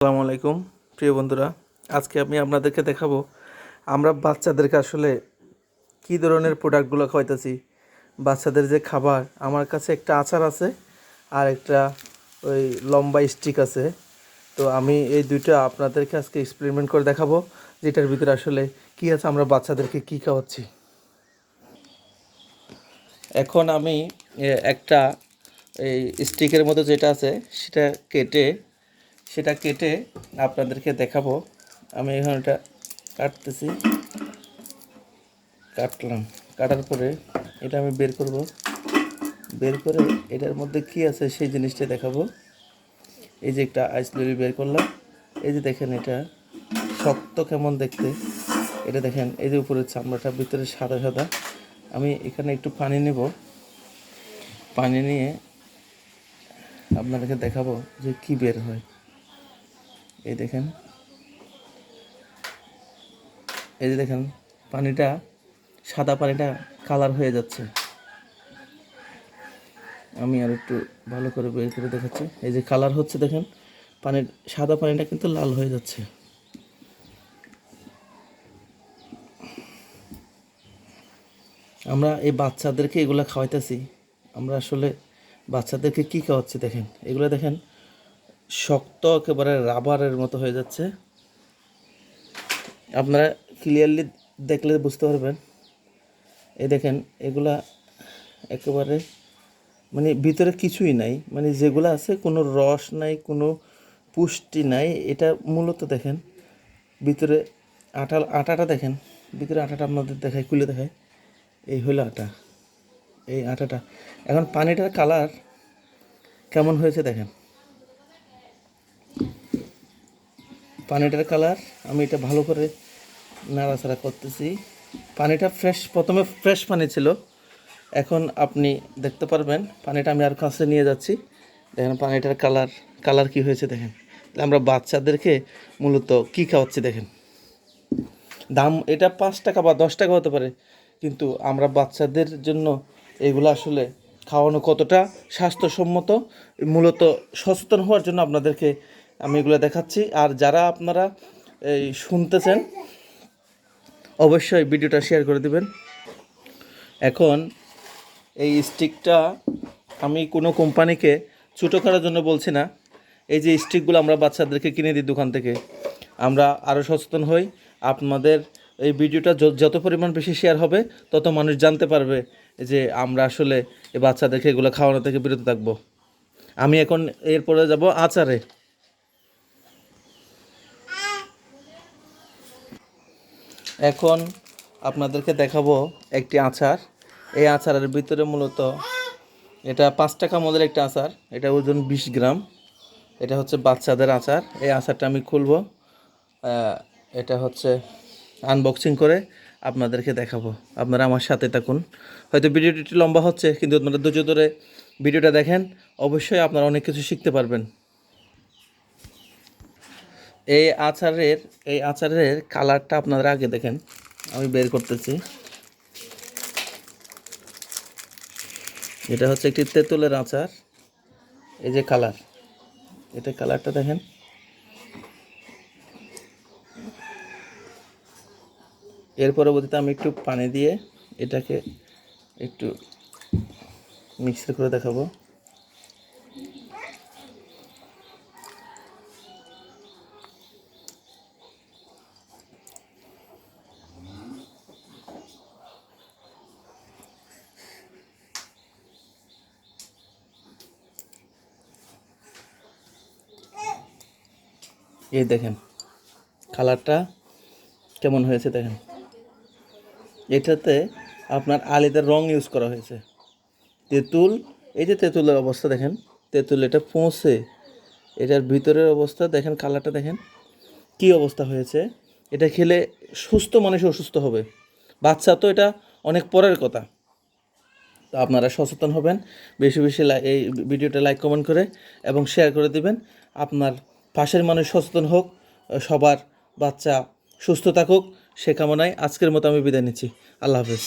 আসসালামু আলাইকুম প্রিয় বন্ধুরা, আজকে আমি আপনাদেরকে দেখাবো আমরা বাচ্চাদেরকে আসলে কী ধরনের প্রোডাক্টগুলো খাওয়াইতেছি। বাচ্চাদের যে খাবার, আমার কাছে একটা আচার আছে আর একটা ওই লম্বা স্টিক আছে। তো আমি এই দুইটা আপনাদেরকে আজকে এক্সপেরিমেন্ট করে দেখাবো যেটার ভিতরে আসলে কী আছে, আমরা বাচ্চাদেরকে কী খাওয়াচ্ছি। এখন আমি একটা এই স্টিকের মতো যেটা আছে সেটা কেটে আপনাদেরকে দেখাবো। আমি এখন এটা কাটলাম। কাটার পরে এটা আমি বের করে এটার মধ্যে কি আছে সেই জিনিসটা দেখাবো। এই যে একটা আইসলরি বের করলাম, এই যে দেখেন এটা শক্ত কেমন দেখতে, এটা দেখেন এই যে উপরের চামড়াটা, ভিতরে সাদা সাদা। আমি এখানে একটু পানি নেব, পানি নিয়ে আপনাদেরকে দেখাবো যে কি বের হয়। এই দেখেন, এই যে দেখেন পানিটা, সাদা পানিটা কালার হয়ে যাচ্ছে। আমি আর একটু ভালো করে বের করে দেখাচ্ছি। এই যে কালার হচ্ছে, দেখেন পানির সাদা পানিটা কিন্তু লাল হয়ে যাচ্ছে। আমরা এই বাচ্চাদেরকে এগুলো খাওয়াইতেছি। আমরা আসলে বাচ্চাদেরকে কি খাওয়াচ্ছি দেখেন, এগুলো দেখেন শক্ত একেবারে রাবারের মতো হয়ে যাচ্ছে। আপনারা ক্লিয়ারলি দেখলে বুঝতে পারবেন। এই দেখেন এগুলা একেবারে মানে ভিতরে কিছুই নাই, মানে যেগুলো আছে কোনো রস নাই, কোনো পুষ্টি নাই। এটা মূলত দেখেন ভিতরে আটাটা দেখেন, ভিতরে আটাটা আপনাদের দেখায়, খুলে দেখায়। এই হলো আটা, এই আটাটা। এখন পানিটার কালার কেমন হয়েছে দেখেন, পানিটার কালার। আমি এটা ভালো করে নাড়াচাড়া করতেছি। পানিটা প্রথমে ফ্রেশ পানি ছিল, এখন আপনি দেখতে পারবেন পানিটা আমি আর কাছে নিয়ে যাচ্ছি। দেখেন পানিটার কালার কি হয়েছে দেখেন। আমরা বাচ্চাদেরকে মূলত কি খাওয়াচ্ছি দেখেন। দাম এটা 5 টাকা বা 10 টাকা হতে পারে, কিন্তু আমরা বাচ্চাদের জন্য এগুলো আসলে খাওয়ানো কতটা স্বাস্থ্যসম্মত, মূলত সচেতন হওয়ার জন্য আপনাদেরকে আমি এগুলো দেখাচ্ছি। আর যারা আপনারা এই শুনতেছেন, অবশ্যই ভিডিওটা শেয়ার করে দিবেন। এখন এই স্টিকটা আমি কোনো কোম্পানিকে ছোটো করার জন্য বলছি না। এই যে স্টিকগুলো আমরা বাচ্চাদেরকে কিনে দিই দোকান থেকে, আমরা আরও সচেতন হই। আপনাদের এই ভিডিওটা যত পরিমাণ বেশি শেয়ার হবে, তত মানুষ জানতে পারবে যে আমরা আসলে এই বাচ্চাদেরকে এগুলো খাওয়ানো থেকে বিরত থাকবো। আমি এখন এরপরে যাব আচারে। এখন আপনাদেরকে দেখাবো একটি আচার। এই আচারের ভিতরে মূলত এটা 5 টাকা মূল্যের একটা আচার, এটা ওজন 20 গ্রাম। এটা হচ্ছে বাচ্চাদের আচার। এই আচারটা আমি খুলবো, এটা হচ্ছে আনবক্সিং করে আপনাদেরকে দেখাবো। আপনারা আমার সাথে থাকুন। হয়তো ভিডিওটি একটু লম্বা হচ্ছে, কিন্তু আপনারা ধৈর্য ধরে ভিডিওটা দেখেন, অবশ্যই আপনারা অনেক কিছু শিখতে পারবেন। এই আচারের কালারটা আপনারা আগে দেখেন, আমি বের করতেছি। এটা হচ্ছে একটি তেঁতুলের আচার। এই যে এটা কালারটা দেখেন। এর পরবর্তীতে আমি একটু পানি দিয়ে এটাকে একটু মিক্সার করে দেখাবো। এই দেখেন কালারটা কেমন হয়েছে দেখেন। এটাতে আপনার আলাদা রং ইউজ করা হয়েছে। তেঁতুল, এই যে তেঁতুলের অবস্থা দেখেন, তেঁতুল এটা পৌঁছে, এটার ভিতরের অবস্থা দেখেন, কালারটা দেখেন কি অবস্থা হয়েছে। এটা খেলে সুস্থ মানুষ অসুস্থ হবে, বাচ্চা তো এটা অনেক পরের কথা। তো আপনারা সচেতন হবেন, বেশি বেশি এই ভিডিওটা লাইক কমেন্ট করে এবং শেয়ার করে দিবেন। আপনার পাশের মানুষ সচেতন হোক, সবার বাচ্চা সুস্থ থাকুক, সে কামনায় আজকের মতো আমি বিদায় নিচ্ছি। আল্লাহ হাফেজ।